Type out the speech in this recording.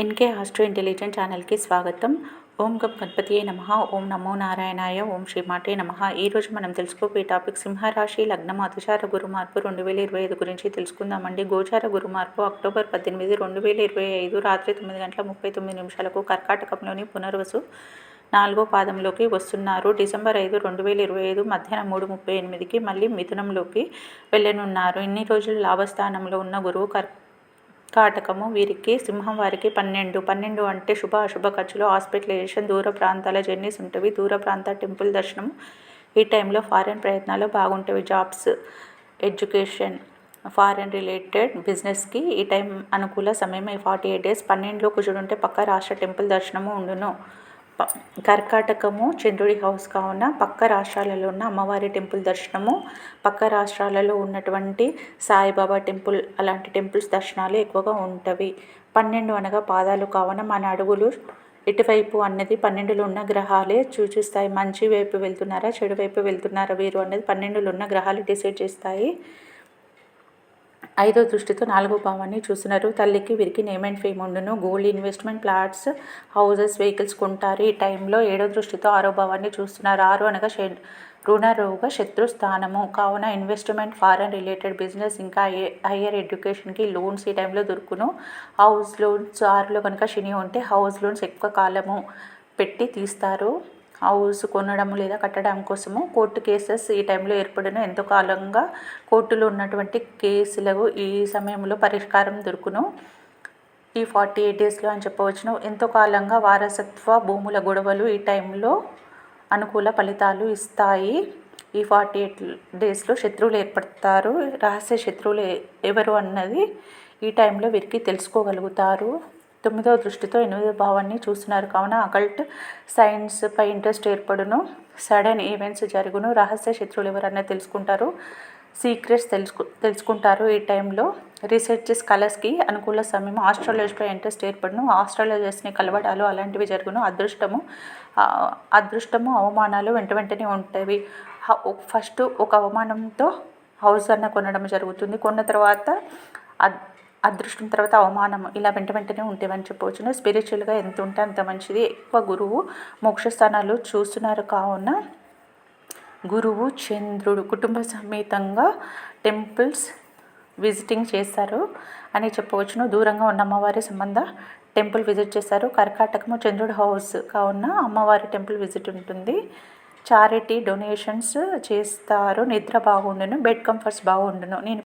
NK astro intelligent ఛానల్కి స్వాగతం. ఓం గం గణపతియే నమః. ఓం నమో నారాయణాయ. ఓం శ్రీమాటే నమః. ఈరోజు మనం తెలుసుకోబోయే టాపిక్ సింహరాశి లగ్నం అతిచార గురు మార్పు 2025 గురించి తెలుసుకుందామండి. గోచార గురు మార్పు అక్టోబర్ 18, 2025 రాత్రి 9:39 కర్కాటకంలోని పునర్వసు 4వ పాదంలోకి వస్తున్నారు. డిసెంబర్ 5, 2025 మధ్యాహ్నం 3:38కి మళ్ళీ మిథునంలోకి వెళ్ళనున్నారు. ఇన్ని రోజులు లాభస్థానంలో ఉన్న గురువు కర్కాటకము వీరికి సింహం వారికి 12 అంటే శుభ అశుభ ఖర్చులు, హాస్పిటలైజేషన్, దూర ప్రాంతాల జర్నీస్ ఉంటవి. దూర ప్రాంత టెంపుల్ దర్శనం ఈ టైంలో. ఫారెన్ ప్రయత్నాలు బాగుంటవి. జాబ్స్, ఎడ్యుకేషన్, ఫారెన్ రిలేటెడ్ బిజినెస్కి ఈ టైం అనుకూల సమయం. ఈ 48 డేస్. 12లో కుజుడుంటే పక్క రాష్ట్ర టెంపుల్ దర్శనము ఉండును. కర్కాటకము చంద్రుడి హౌస్ కావున పక్క రాష్ట్రాలలో ఉన్న అమ్మవారి టెంపుల్ దర్శనము, పక్క రాష్ట్రాలలో ఉన్నటువంటి సాయిబాబా టెంపుల్ అలాంటి టెంపుల్స్ దర్శనాలు ఎక్కువగా ఉంటవి. 12 అనగా పాదాలు కావున మన అడుగులు ఎటువైపు అన్నది 12లో ఉన్న గ్రహాలే సూచిస్తాయి. మంచి వైపు వెళ్తున్నారా, చెడు వైపు వెళ్తున్నారా వీరు అన్నది 12లో ఉన్న గ్రహాలు డిసైడ్ చేస్తాయి. 5వ దృష్టితో 4వ భావాన్ని చూస్తున్నారు. తల్లికి వీరికి నేమ్ అండ్ ఫేమ్ ఉండును. Gold, investment, plots, houses, vehicles కొంటారు ఈ టైంలో. 7వ దృష్టితో 6వ భావాన్ని చూస్తున్నారు. 6 అనగా రుణరోగ శత్రు స్థానము కావున ఇన్వెస్ట్మెంట్, ఫారెన్ రిలేటెడ్ బిజినెస్, ఇంకా హయ్యర్ ఎడ్యుకేషన్కి లోన్స్ ఈ టైంలో దొరుకును. హౌస్ లోన్స్ 6లో కనుక శని ఉంటే హౌస్ లోన్స్ ఎక్కువ కాలము పెట్టి తీస్తారు. హౌస్ కొనడం లేదా కట్టడం కోసము. కోర్టు కేసెస్ ఈ టైంలో ఏర్పడిన ఎంతో కాలంగా కోర్టులో ఉన్నటువంటి కేసులకు ఈ సమయంలో పరిష్కారం దొరుకును. ఈ 48 డేస్లో అని చెప్పవచ్చును. ఎంతో కాలంగా వారసత్వ భూముల గొడవలు ఈ టైంలో అనుకూల ఫలితాలు ఇస్తాయి. ఈ 48 డేస్లో శత్రువులు ఏర్పడతారు. రహస్య శత్రువులు ఎవరు అన్నది ఈ టైంలో వీరికి తెలుసుకోగలుగుతారు. 9వ దృష్టితో 8వ భావాన్ని చూస్తున్నారు కావున అకల్ట్ సైన్స్పై ఇంట్రెస్ట్ ఏర్పడును. సడన్ ఈవెంట్స్ జరుగును. రహస్య శత్రువులు ఎవరన్నది తెలుసుకుంటారు. సీక్రెట్స్ తెలుసుకుంటారు ఈ టైంలో. రీసెర్చ్ స్కాలర్స్కి అనుకూల సమయం. ఆస్ట్రాలజీపై ఇంట్రెస్ట్ ఏర్పడును. ఆస్ట్రాలజర్స్ని కలవడాలు అలాంటివి జరుగును. అదృష్టము అవమానాలు వెంటనే ఉంటాయి. ఫస్ట్ ఒక అవమానంతో హౌస్ అన్న కొనడం జరుగుతుంది. కొన్న తర్వాత అదృష్టం, తర్వాత అవమానం, ఇలా వెంటనే ఉంటామని చెప్పవచ్చును. స్పిరిచువల్గా ఎంత ఉంటే అంత మంచిది. ఎక్కువ గురువు మోక్షస్థానాలు చూస్తున్నారు కావున గురువు చంద్రుడు కుటుంబ సమేతంగా టెంపుల్స్ విజిటింగ్ చేస్తారు అని చెప్పవచ్చును. దూరంగా ఉన్న అమ్మవారి సంబంధ టెంపుల్ విజిట్ చేస్తారు. కర్కాటకము చంద్రుడు హౌస్ కావున అమ్మవారి టెంపుల్ విజిట్ ఉంటుంది. చారిటీ డొనేషన్స్ చేస్తారు. నిద్ర బాగుండును. Bed comforts బాగుండును. నేను